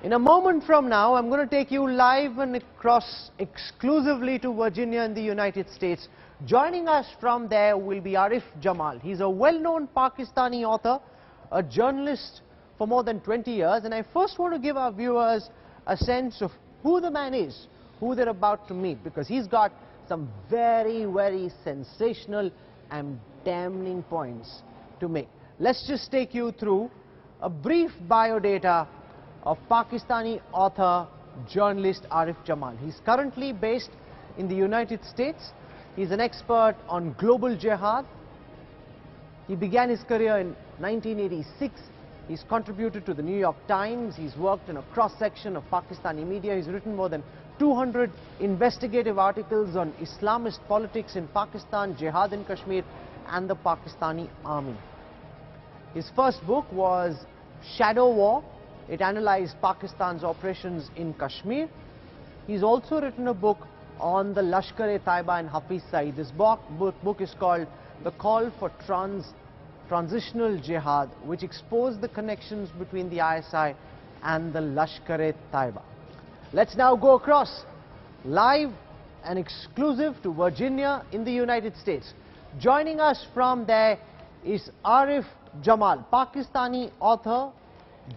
In a moment from now, I'm going to take you live and across exclusively to Virginia in the United States. Joining us from there will be Arif Jamal. He's a well-known Pakistani author, a journalist for more than 20 years. And I first want to give our viewers a sense of who the man is, who they're about to meet, because he's got some very, very sensational and damning points to make. Let's just take you through a brief biodata of Pakistani author, journalist Arif Jamal. He's currently based in the United States. He's an expert on global jihad. He began his career in 1986. He's contributed to the New York Times. He's worked in a cross-section of Pakistani media. He's written more than 200 investigative articles on Islamist politics in Pakistan, jihad in Kashmir, and the Pakistani army. His first book was Shadow War. It analyzed Pakistan's operations in Kashmir. He's also written a book on the Lashkar-e-Taiba and Hafiz Saeed. This book is called The Call for Transitional Jihad, which exposed the connections between the ISI and the Lashkar-e-Taiba. Let's now go across live and exclusive to Virginia in the United States. Joining us from there is Arif Jamal, Pakistani author,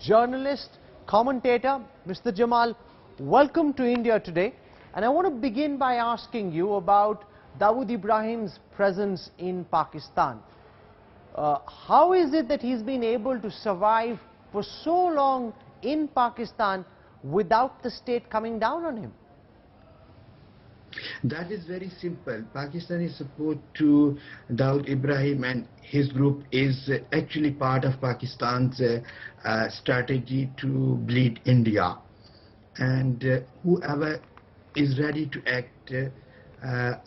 journalist, commentator. Mr. Jamal, welcome to India today. And I want to begin by asking you about Dawood Ibrahim's presence in Pakistan. How is it that he's been able to survive for so long in Pakistan without the state coming down on him? That is very simple. Pakistani support to Dawood Ibrahim and his group is actually part of Pakistan's strategy to bleed India. And whoever is ready to act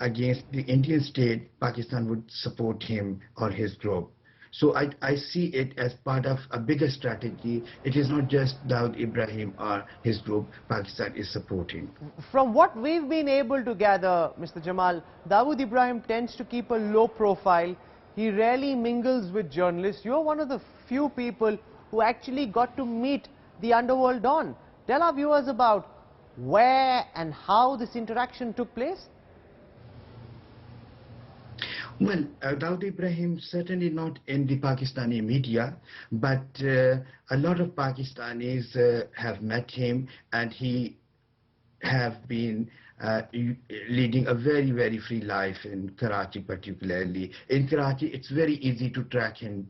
against the Indian state, Pakistan would support him or his group. So I see it as part of a bigger strategy. It is not just Dawood Ibrahim or his group Pakistan is supporting. From what we've been able to gather, Mr. Jamal, Dawood Ibrahim tends to keep a low profile. He rarely mingles with journalists. You're one of the few people who actually got to meet the underworld Don. Tell our viewers about where and how this interaction took place. Well, Dawood Ibrahim certainly not in the Pakistani media, but a lot of Pakistanis have met him, and he have been leading a very, very free life in Karachi particularly. In Karachi, it's very easy to track him,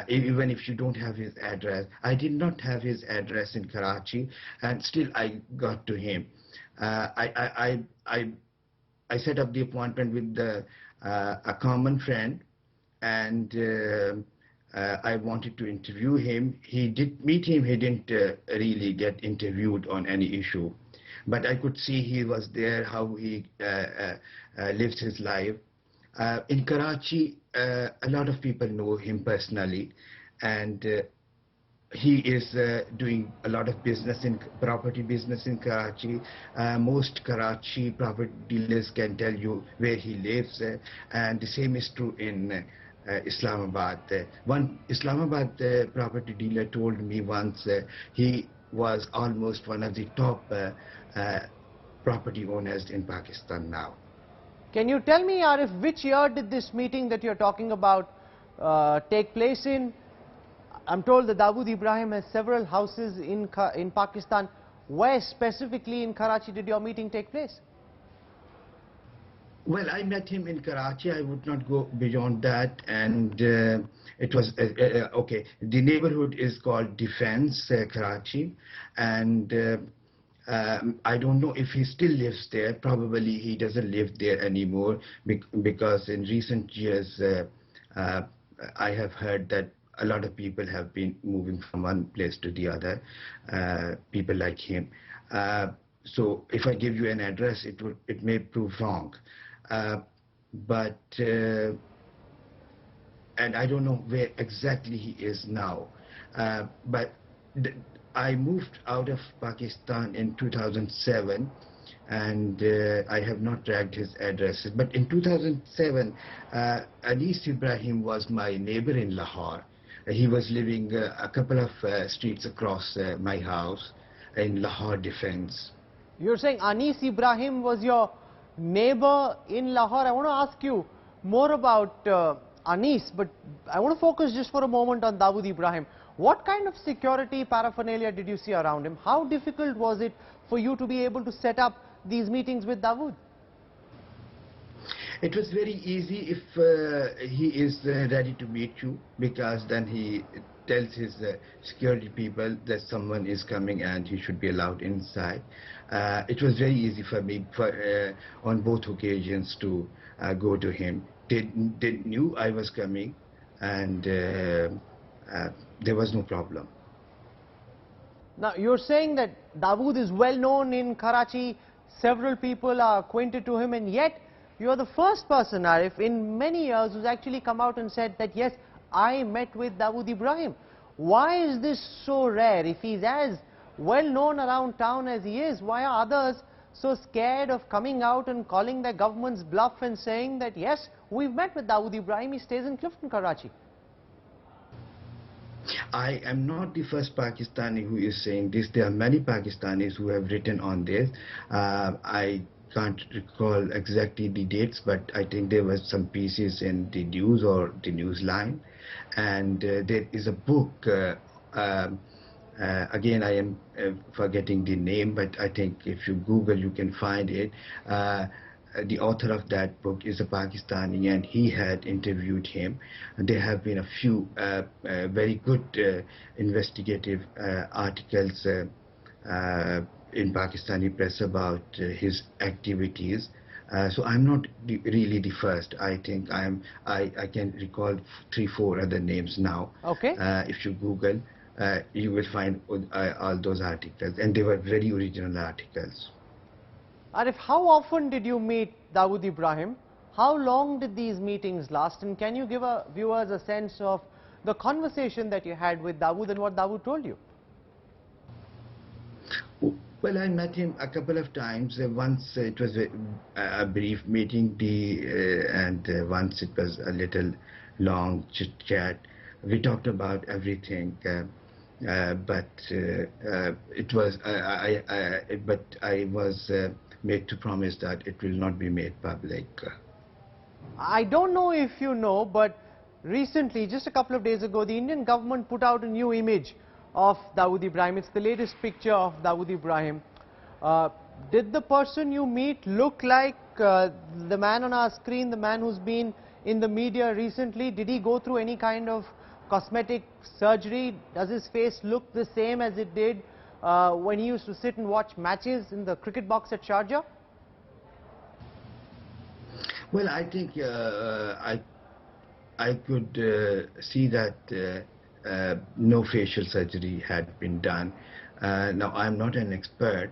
even if you don't have his address. I did not have his address in Karachi, and still I got to him. I set up the appointment with a common friend, and I wanted to interview him. He did meet him. He didn't really get interviewed on any issue, but I could see he was there, how he lives his life. In Karachi, a lot of people know him personally, and he is doing a lot of business in property business in Karachi. Most Karachi property dealers can tell you where he lives, and the same is true in Islamabad. One Islamabad property dealer told me once he was almost one of the top property owners in Pakistan now. Can you tell me, Arif, which year did this meeting that you're talking about take place in? I'm told that Dawood Ibrahim has several houses in Pakistan. Where specifically in Karachi did your meeting take place? Well, I met him in Karachi. I would not go beyond that. And it was, okay, the neighborhood is called Defense, Karachi. And I don't know if he still lives there. Probably he doesn't live there anymore, because in recent years, I have heard that a lot of people have been moving from one place to the other, people like him. So if I give you an address, it may prove wrong. And I don't know where exactly he is now. But I moved out of Pakistan in 2007, and I have not tracked his addresses. But in 2007, Anees Ibrahim was my neighbor in Lahore. he was living a couple of streets across my house in Lahore Defence. You're saying Anees Ibrahim was your neighbor in Lahore. I want to ask you more about Anees, but I want to focus just for a moment on Dawood Ibrahim. What kind of security paraphernalia did you see around him? How difficult was it for you to be able to set up these meetings with Dawood? It was very easy if he is ready to meet you, because then he tells his security people that someone is coming and he should be allowed inside. It was very easy for me on both occasions to go to him. They knew I was coming, and there was no problem. Now, you're saying that Dawood is well known in Karachi, several people are acquainted to him, and yet you're the first person, Arif, in many years who's actually come out and said that, yes, I met with Dawood Ibrahim. Why is this so rare? If he's as well known around town as he is, why are others so scared of coming out and calling their government's bluff and saying that, yes, we've met with Dawood Ibrahim, he stays in Clifton, Karachi? I am not the first Pakistani who is saying this. There are many Pakistanis who have written on this. I can't recall exactly the dates, but I think there was some pieces in the news or the news line. And there is a book, again I am forgetting the name, but I think if you Google you can find it. The author of that book is a Pakistani, and he had interviewed him. And there have been a few very good investigative articles in Pakistani press about his activities. So I'm not really the first. I think I can recall 3-4 other names now. Okay. If you Google, you will find all those articles, and they were very original articles. Arif, how often did you meet Dawood Ibrahim? How long did these meetings last? And can you give our viewers a sense of the conversation that you had with Dawood and what Dawood told you? Well, I met him a couple of times. Once it was a brief meeting, and once it was a little long chit chat. We talked about everything, but it was I was made to promise that it will not be made public. I don't know if you know, but recently, just a couple of days ago, the Indian government put out a new image of Dawood Ibrahim. It's the latest picture of Dawood Ibrahim. Did the person you meet look like the man on our screen, the man who's been in the media recently? Did he go through any kind of cosmetic surgery? Does his face look the same as it did when he used to sit and watch matches in the cricket box at Sharjah? Well, I think I could see that no facial surgery had been done. Now, I'm not an expert,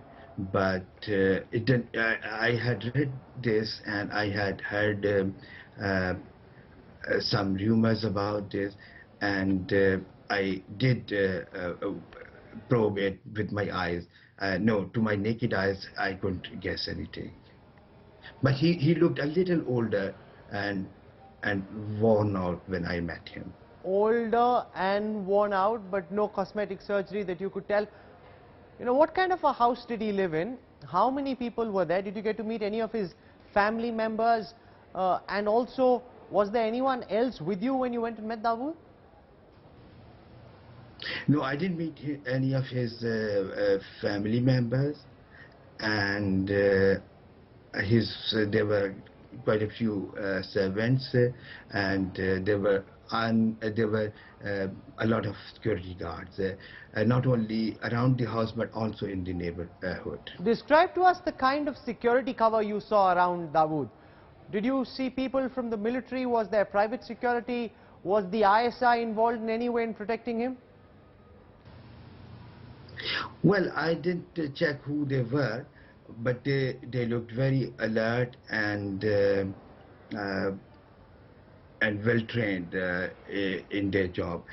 but I had read this, and I had heard some rumors about this, and I did probe it with my eyes. No, to my naked eyes, I couldn't guess anything. But he looked a little older and worn out when I met him. Older and worn out, but no cosmetic surgery that you could tell. You know, what kind of a house did he live in? How many people were there? Did you get to meet any of his family members? And also, was there anyone else with you when you went and met Dawood? No, I didn't meet any of his family members, and there were quite a few servants, and there were a lot of security guards, not only around the house but also in the neighborhood. Describe to us the kind of security cover you saw around Dawood. Did you see people from the military? Was there private security? Was the ISI involved in any way in protecting him? Well, I didn't check who they were, but they looked very alert and well trained in their job.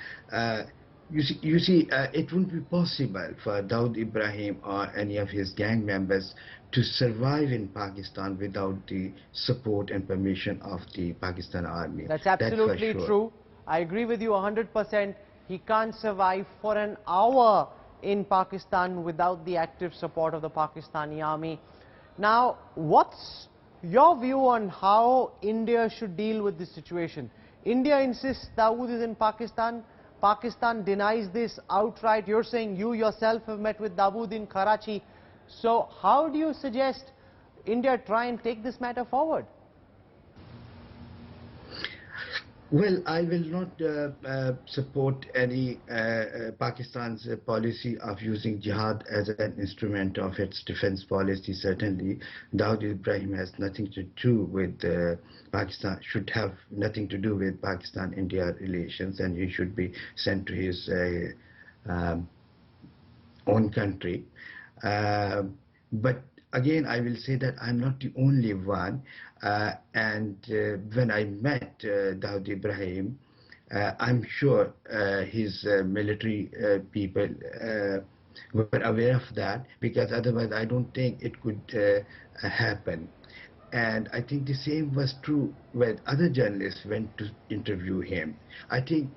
You see, it wouldn't be possible for Dawood Ibrahim or any of his gang members to survive in Pakistan without the support and permission of the Pakistan army. That's absolutely for sure. true. I agree with you 100%. he can't survive for an hour in Pakistan without the active support of the Pakistani army. Now, what's your view on how India should deal with this situation? India insists Dawood is in Pakistan. Pakistan denies this outright. You're saying you yourself have met with Dawood in Karachi. So how do you suggest India try and take this matter forward? Well, I will not support any Pakistan's policy of using jihad as an instrument of its defense policy. Certainly, Dawood Ibrahim has nothing to do with Pakistan, should have nothing to do with Pakistan-India relations, and he should be sent to his own country. But again, I will say that I'm not the only one. When I met Dawood Ibrahim, I'm sure his military people were aware of that, because otherwise I don't think it could happen. And I think the same was true when other journalists went to interview him. I think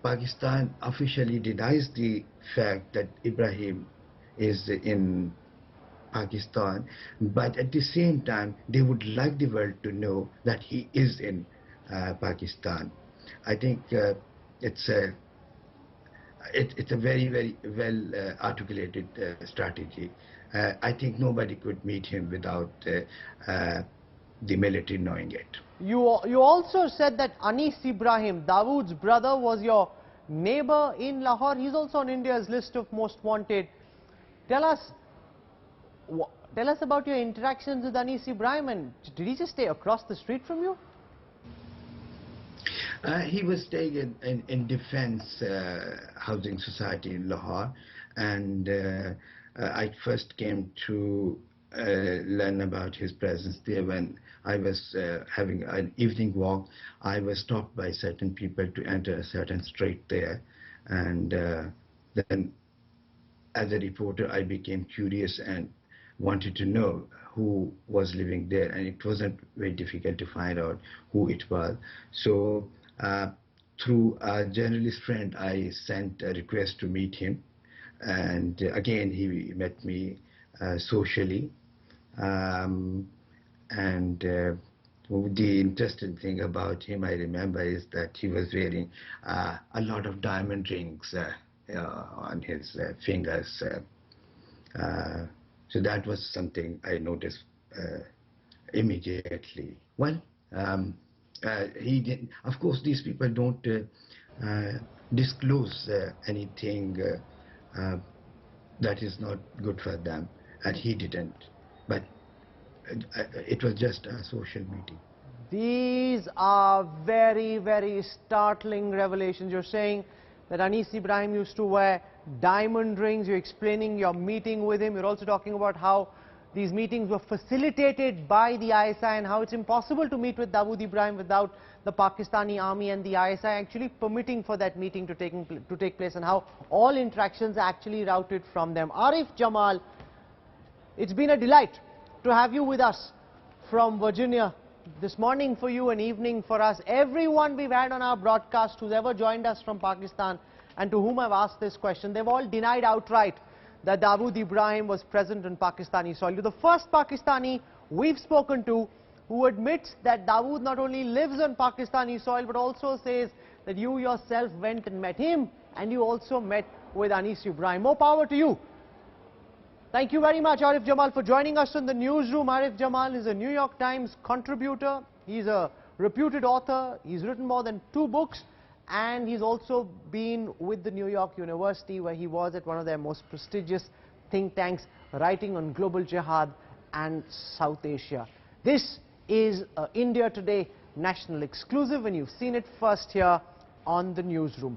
Pakistan officially denies the fact that Ibrahim is in Pakistan, but at the same time they would like the world to know that he is in Pakistan. I think it's a very, very well articulated strategy. I think nobody could meet him without the military knowing it. You also said that Anees Ibrahim, Dawood's brother, was your neighbour in Lahore. He's also on India's list of most wanted. Tell us about your interactions with Anees Ibrahim, and did he just stay across the street from you? He was staying in Defence Housing Society in Lahore, and I first came to learn about his presence there when I was having an evening walk. I was stopped by certain people to enter a certain street there, and then as a reporter I became curious and wanted to know who was living there, and it wasn't very difficult to find out who it was. So through a journalist friend I sent a request to meet him, and again he met me socially, and the interesting thing about him, I remember, is that he was wearing a lot of diamond rings on his fingers. So that was something I noticed immediately. Well, he didn't. Of course, these people don't disclose anything that is not good for them, and he didn't. But it was just a social meeting. These are very, very startling revelations. You're saying that Anees Ibrahim used to wear diamond rings. You're explaining your meeting with him. You're also talking about how these meetings were facilitated by the ISI and how it's impossible to meet with Dawood Ibrahim without the Pakistani army and the ISI actually permitting for that meeting to take place, and how all interactions are actually routed from them. Arif Jamal, it's been a delight to have you with us from Virginia. This morning for you, an evening for us. Everyone we've had on our broadcast who's ever joined us from Pakistan and to whom I've asked this question, they've all denied outright that Dawood Ibrahim was present on Pakistani soil. You're the first Pakistani we've spoken to who admits that Dawood not only lives on Pakistani soil but also says that you yourself went and met him, and you also met with Anees Ibrahim. More power to you. Thank you very much, Arif Jamal, for joining us in the newsroom. Arif Jamal is a New York Times contributor. He's a reputed author. He's written more than 2 books. And he's also been with the New York University, where he was at one of their most prestigious think tanks, writing on global jihad and South Asia. This is India Today National Exclusive, and you've seen it first here on the Newsroom.